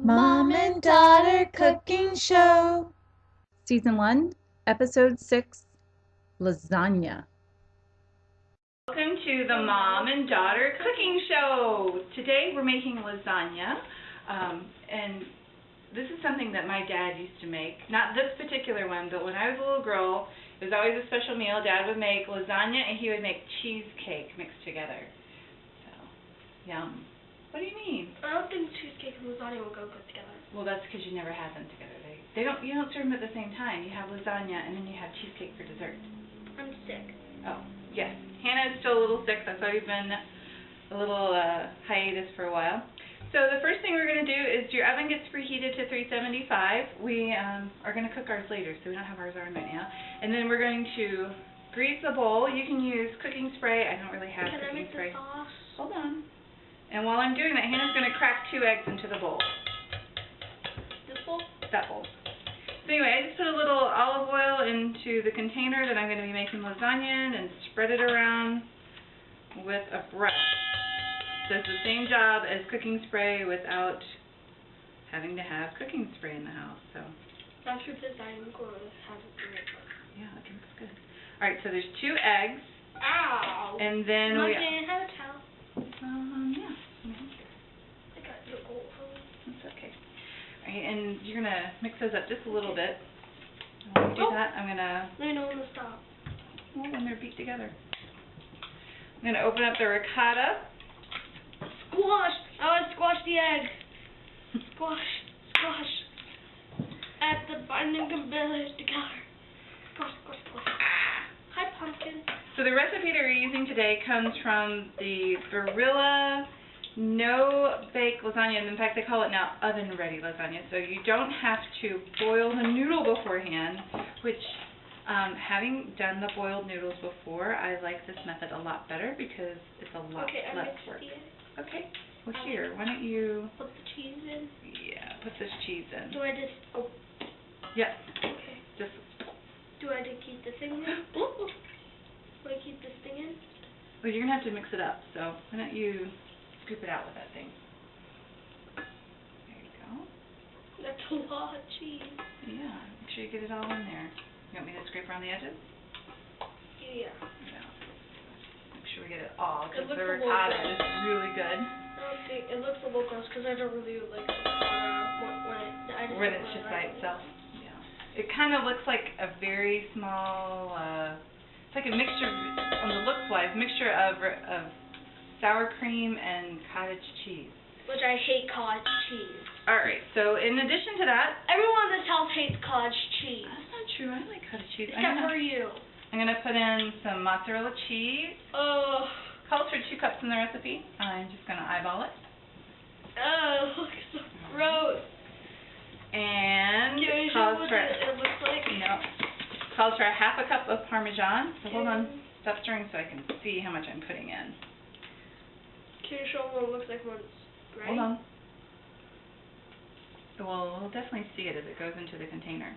Mom and Daughter Cooking Show. Season 1, Episode 6, Lasagna. Welcome to the Mom and Daughter Cooking Show. Today we're making lasagna, and this is something that my dad used to make. Not this particular one, but when I was a little girl, it was always a special meal. Dad would make lasagna and he would make cheesecake mixed together. So, yum. What do you mean? I don't think cheesecake and lasagna will go good together. Well, that's because you never had them together. You don't serve them at the same time. You have lasagna and then you have cheesecake for dessert. I'm sick. Oh, yes. Hannah is still a little sick. That's why we've been a little hiatus for a while. So the first thing we're going to do is your oven gets preheated to 375. We are going to cook ours later, so we don't have ours on right now. And then we're going to grease the bowl. You can use cooking spray. I don't really have cooking spray. Can I make the sauce? Hold on. And while I'm doing that, Hannah's going to crack 2 eggs into the bowl. This bowl? That bowl. So anyway, I just put a little olive oil into the container that I'm going to be making lasagna in and spread it around with a brush. Does the same job as cooking spray without having to have cooking spray in the house. So. After this, I'm going to have it great. Yeah, I think it's good. All right, so there's 2 eggs. Ow! And then Mom, can I have a towel? Yeah. I got the gold hose. That's okay. All right, and you're going to mix those up just a little bit. And while you do that, I'm going to... I don't want to stop. Well, when they're beat together. I'm going to open up the ricotta. Squash! I want to squash the egg. Squash. Squash. At the binding ability together. Squash, squash, squash. Hi, pumpkin. So the recipe that we're using today comes from the Barilla no-bake lasagna. In fact, they call it now oven-ready lasagna. So you don't have to boil the noodle beforehand, which having done the boiled noodles before, I like this method a lot better because it's a lot less work. Okay. Well, here, why don't you... Put the cheese in? Yeah, put this cheese in. Do I just... Oh. Yes. Okay. Just... Do I just keep the thing in? Do I keep this thing in? Well, you're going to have to mix it up, so why don't you scoop it out with that thing. There you go. That's a lot of cheese. Yeah, make sure you get it all in there. You want me to scrape around the edges? Yeah. Yeah. Make sure we get it all, because the looks ricotta is really good. I don't think it looks a little gross because I don't really like ricotta when it's just by itself. Yeah. It kind of looks like a very small, it's like a mixture, on the looks-wise, mixture of sour cream and cottage cheese. Which I hate cottage cheese. Alright, so in addition to that... Everyone in this house hates cottage cheese. That's not true. I like cottage cheese. Except for you. I'm going to put in some mozzarella cheese. Oh. Calls for 2 cups in the recipe. I'm just going to eyeball it. Oh, it looks so gross. And it looks like? No. Calls for a ½ cup of Parmesan. So hold on. Stop stirring so I can see how much I'm putting in. Can you show what it looks like when it's gray? Hold on. Well, we'll definitely see it as it goes into the container.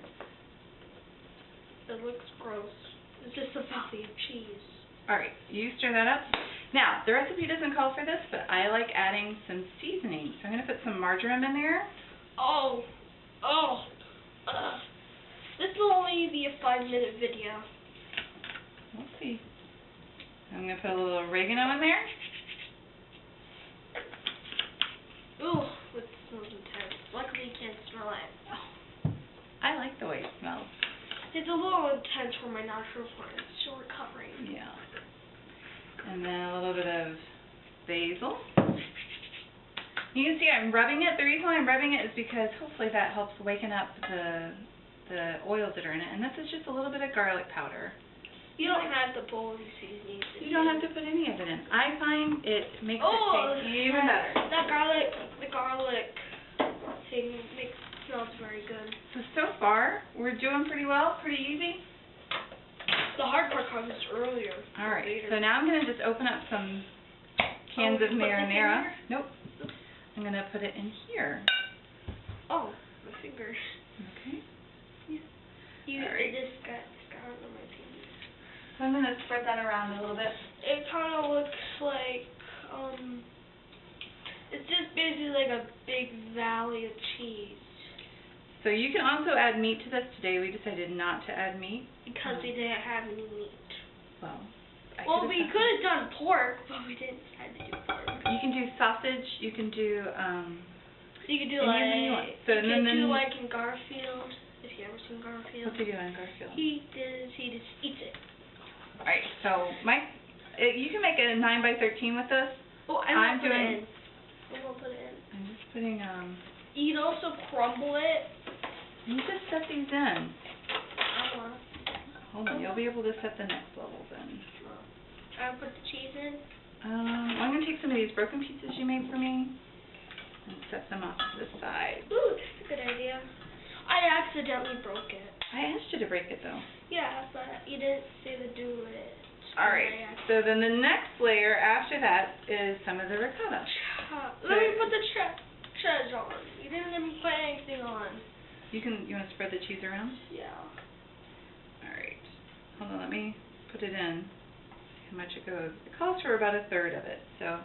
It looks gross. It's just a valley of cheese. Alright, you stir that up. Now, the recipe doesn't call for this, but I like adding some seasoning. So I'm going to put some marjoram in there. Oh. Oh. This will only be a 5-minute video. We'll see. I'm going to put a little oregano in there. Ooh, it smells intense. Luckily you can't smell it. Oh, I like the way it smells. It's a little intense for my natural plant. It's still recovering. Yeah. And then a little bit of basil. You can see I'm rubbing it. The reason why I'm rubbing it is because hopefully that helps waken up the oils that are in it. And this is just a little bit of garlic powder. You don't have to put any seasoning. You don't have to put any of it in. I find it makes it taste even better. The garlic thing smells very good. So far, we're doing pretty well, pretty easy. The hard part comes earlier. Alright, so now I'm going to just open up some cans of marinara. Nope. I'm going to put it in here. Oh, my fingers. Okay. It just got on my fingers. So I'm going to spread that around a little bit. It kind of looks like, it's just basically like a big valley of cheese. So you can also add meat to this. Today we decided not to add meat. Because we didn't have any meat. Well, we could have done pork, but we didn't decide to do pork. You can do sausage. You can do you could do anything you want. So you could do like in Garfield. If you ever seen Garfield. What's he doing in Garfield? He just eats it. All right. So you can make a 9x13 with this. Oh, I'm gonna put it in. I'm just putting You can also crumble it. You just set these in. Uh-huh. Hold on, you'll be able to set the next levels in. I'll put the cheese in. I'm going to take some of these broken pieces you made for me and set them off to the side. Ooh, that's a good idea. I accidentally broke it. I asked you to break it, though. Yeah, but you didn't say to do it. Alright, so then the next layer after that is some of the ricotta. Let me put the cheese on. You didn't let me put anything on. You want to spread the cheese around? Yeah. Alright. Hold on, let me put it in. See how much it goes. It calls for about 1/3 of it. So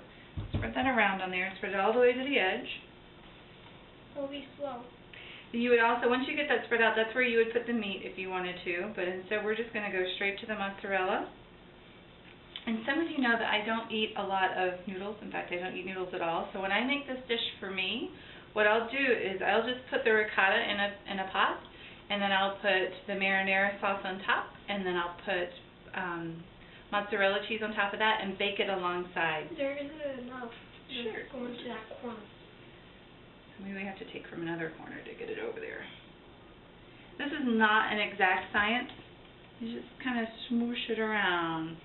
spread that around on there. Spread it all the way to the edge. It'll be slow. You would also, once you get that spread out, that's where you would put the meat if you wanted to. But instead we're just going to go straight to the mozzarella. And some of you know that I don't eat a lot of noodles. In fact, I don't eat noodles at all. So when I make this dish for me, what I'll do is I'll just put the ricotta in a pot, and then I'll put the marinara sauce on top, and then I'll put mozzarella cheese on top of that and bake it alongside. There isn't enough. Sure. Going to that corner. Maybe we have to take from another corner to get it over there. This is not an exact science. You just kind of smoosh it around.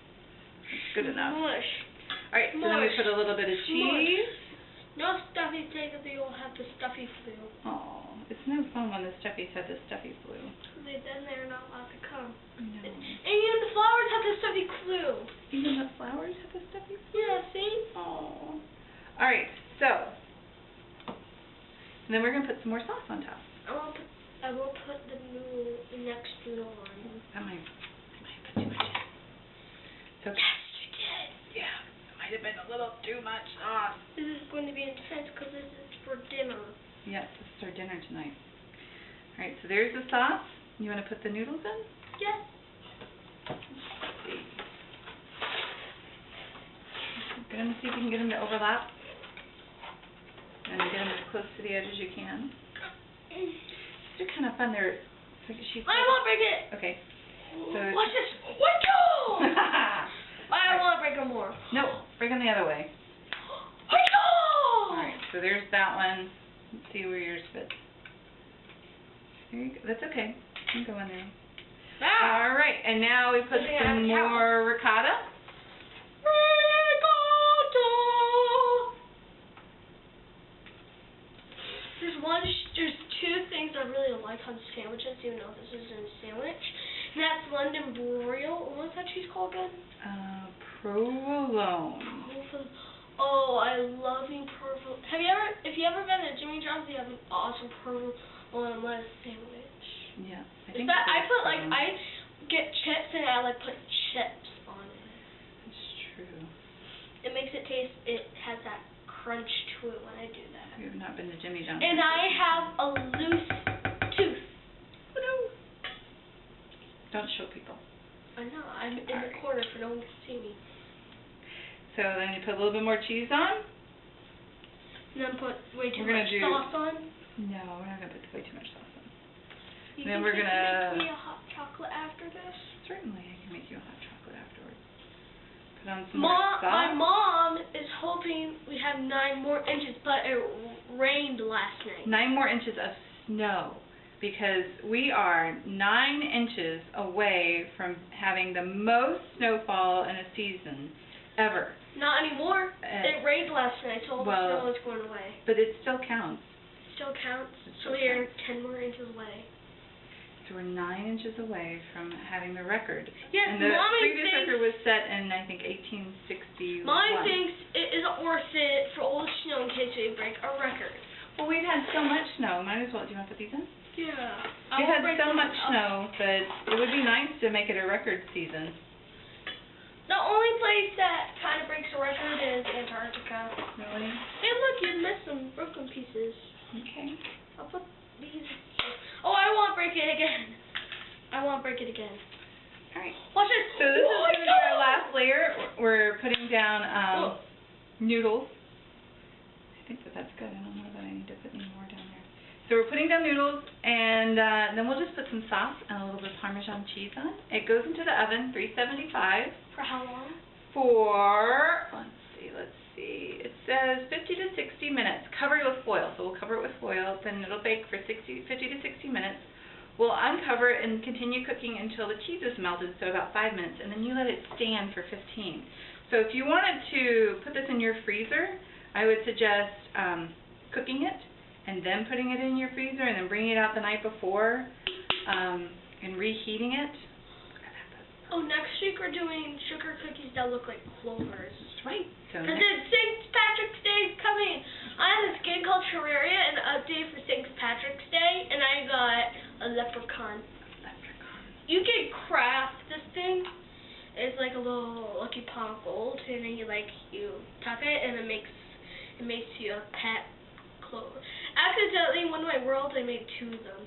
That's good enough. Smush. Alright, so then we put a little bit of cheese. No stuffy tape, they all have the stuffy flu. Oh, it's no fun when the stuffies have the stuffy flu. Then they're not allowed to come. No. And even the flowers have the stuffy flu. Even the flowers have the stuffy flu? Yeah, see? Oh. Alright, so. And then we're going to put some more sauce on top. I will put the next noodle on. I might put too much in. So, Yes, you did. Yeah. Might have been a little too much sauce. This is going to be intense because this is for dinner. Yes, this is our dinner tonight. Alright, so there's the sauce. You want to put the noodles in? Yes. Let's see. Get them, see if you can get them to overlap. And get them as close to the edge as you can. They're kind of fun. They're like she's. I won't break it. Okay. So watch this. Wait, go! I want to break them more. No, break them the other way. Wait, go! Alright, so there's that one. Let's see where yours fits. There you go. That's okay. You can go in there. Ah. Alright, and now we put some more ricotta. There's two things I really like on sandwiches, even though this isn't a sandwich. And that's London broil. What's that cheese called again? Provolone. Oh, I love provolone. If you ever been to Jimmy John's, they have an awesome provolone lettuce sandwich. Yeah. I get chips and I put chips on it. That's true. It makes it taste. It has that crunch to it when I do that. We have not been to Jimmy John's. And I have a loose tooth. Oh no. Don't show people. I know. I'm in the corner so no one can see me. So then you put a little bit more cheese on. And then put way too much sauce on. No, we're not going to put way too much sauce on. You then think we're you going can make me a hot chocolate after this? Certainly, I can make you a hot chocolate afterwards. Put on some more sauce. My mom is hoping we have 9 more inches, but it rained last night. 9 more inches of snow. Because we are 9 inches away from having the most snowfall in a season ever. Not anymore. It rained last night, so all the snow is going away. But it still counts. Still counts. So we are 10 more inches away. So we're 9 inches away from having the record. Yes, and the previous record was set in, I think, 1861. Mommy thinks it isn't worth it for all the snow in case we break a record. Well, we've had so much snow. Might as well. Do you want to put these in? Yeah. We've had so much snow, but it would be nice to make it a record season. The only place that kind of breaks the record is Antarctica. Really? Hey, look, you missed some broken pieces. Okay. I'll put these. Oh, I won't break it again. I won't break it again. All right. Watch this. So this is going to be our last layer. We're putting down noodles. I think that's good. I don't know that I need to put any more down there. So we're putting down noodles, and then we'll just put some sauce and a little bit of Parmesan cheese on. It goes into the oven, 375. For how long? For, let's see. It says 50 to 60 minutes. Covered with foil. So we'll cover it with foil. Then it'll bake for 50 to 60 minutes. We'll uncover it and continue cooking until the cheese is melted, so about 5 minutes, and then you let it stand for 15. So if you wanted to put this in your freezer, I would suggest cooking it and then putting it in your freezer and then bringing it out the night before and reheating it. Oh, next week we're doing sugar cookies that look like clovers. That's right. So Because it's St. Patrick's Day is coming. I have this game called Terraria, and the update for St. Patrick's Day, and I got a leprechaun. You can craft this thing. It's like a little lucky pot of gold, and then you tuck it, and it makes you a pet clover. Accidentally, in one of my worlds, I made 2 of them.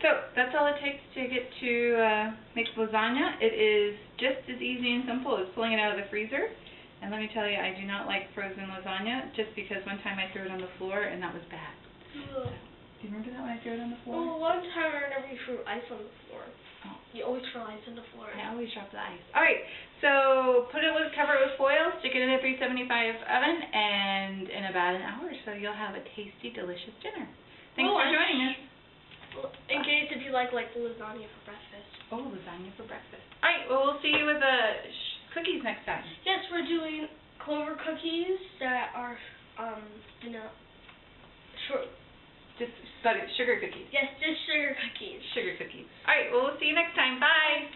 So that's all it takes to get to make lasagna. It is just as easy and simple as pulling it out of the freezer. And let me tell you, I do not like frozen lasagna just because one time I threw it on the floor and that was bad. Ugh. Do you remember that when I threw it on the floor? Well, one time I remember you threw ice on the floor. Oh. You always throw ice on the floor. I always drop the ice. All right, so cover it with foil, stick it in a 375 oven, and in about an hour or so you'll have a tasty, delicious dinner. Thanks for joining us. In case if you like lasagna for breakfast. Oh, lasagna for breakfast. All right, well, we'll see you with the cookies next time. Yes, we're doing clover cookies that are, short. Just sugar cookies. Yes, just sugar cookies. Sugar cookies. All right, well, we'll see you next time. Bye.